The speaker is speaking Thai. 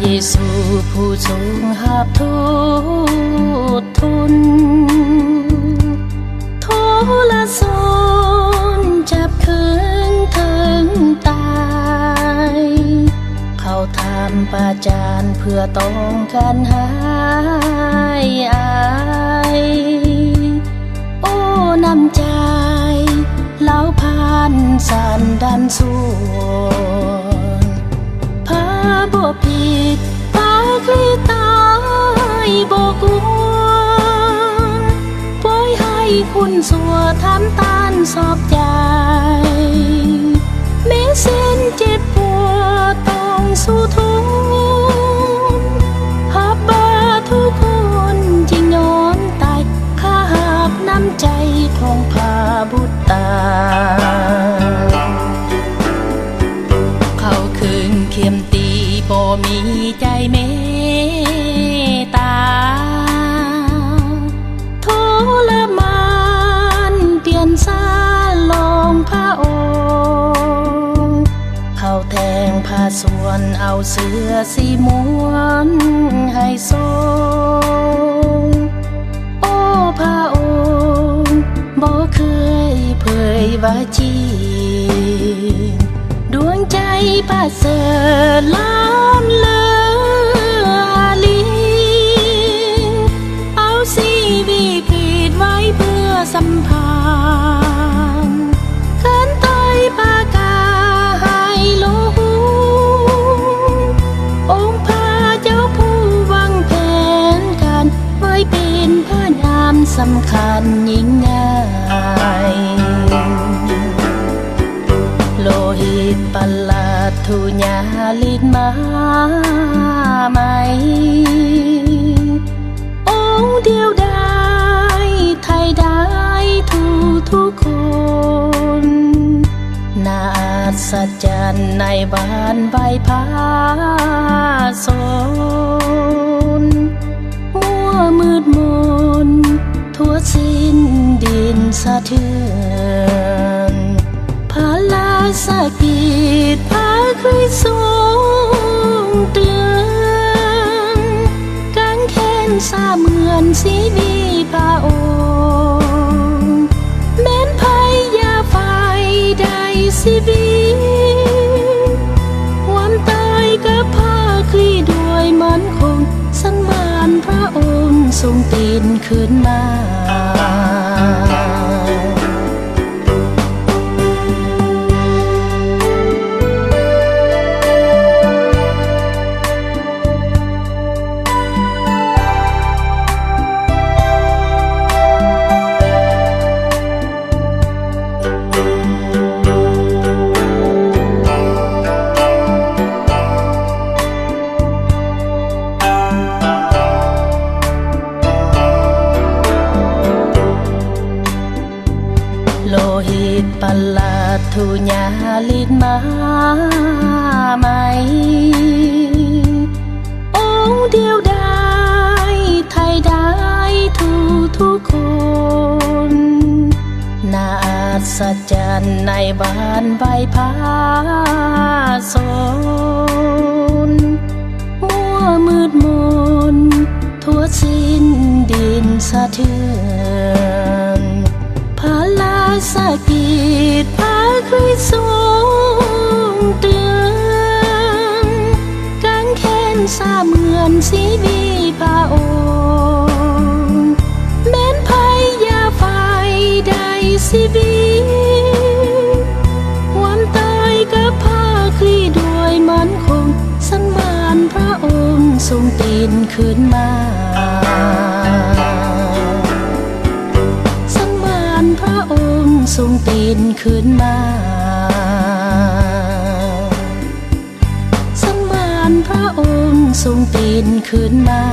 เยซูผู้ทรงหาบทุกทุนโทละสนจับคืนถึงตายเขาทำประจานเพื่อต้องการหายอายโอ้น้ำใจเล่าผ่านสันดันส่วนพาบ่ผิดพาคลีตายบ่กลัวปล่อยให้คุณสัวทำตานสอบใจแม้เส้นเจ็บปวดต้องสู้ทุนหาบาทุกคนที่นอนตายข้าหากน้ำใจของพาบุตรตาเขาคืนเข็มตีบ่มีใจเมตตาทรมานเปลี่ยนสาลองพระองค์เขาแทงผ้าส่วนเอาเสื้อสีม้วนให้ทรงโอ้พระองค์บ่เคยเผยว่าจีดวงใจประเสริฐล้ำเลิศลิเอาชีวิตกรีดไว้เพื่อสัมพันธ์ขันตายปากาให้โลหูองค์พระเจ้าผู้วางแผนการไว้เป็นพระนามสำคัญยิ่งใหญ่โลหิตประหลาดทุญาลิดมาใหม่องค์เดียวได้ไทยได้ทุกคนน่าอัศจรรย์ในบ้านใบพาสนมัวมืดมนทั่วสิ้นดินสะเทือนพาลาสกิดพาคริสต์ทรงเตือนกางแขนสาเหมือนสีมีพระองค์แม้นภัยยาไฟใดชีวิตความตายกับพาคลีด้วยมันคงสันบานพระองค์ทรงตีนขึ้นมาโลหิตประหลาดทุญาลิดมาใหม่องค์เดียวได้ไทยได้ทุกคนน่าอัศจรรย์ในบ้านใบพาสนมัวมืดมนทั่วสิ้นดินสะเทือนพาลาสกิดพาคริสต์ทรงเตือนกางแขนสาเหมือนสีมีพระองค์แม้นภัยยาไฟใดชีวิตความตายกับพาคลีด้วยมันคงสันบานพระองค์ทรงตีนขึ้นมาพระองค์ทรงตีนขึ้นมาสันบานพระองค์ทรงตีนขึ้นมา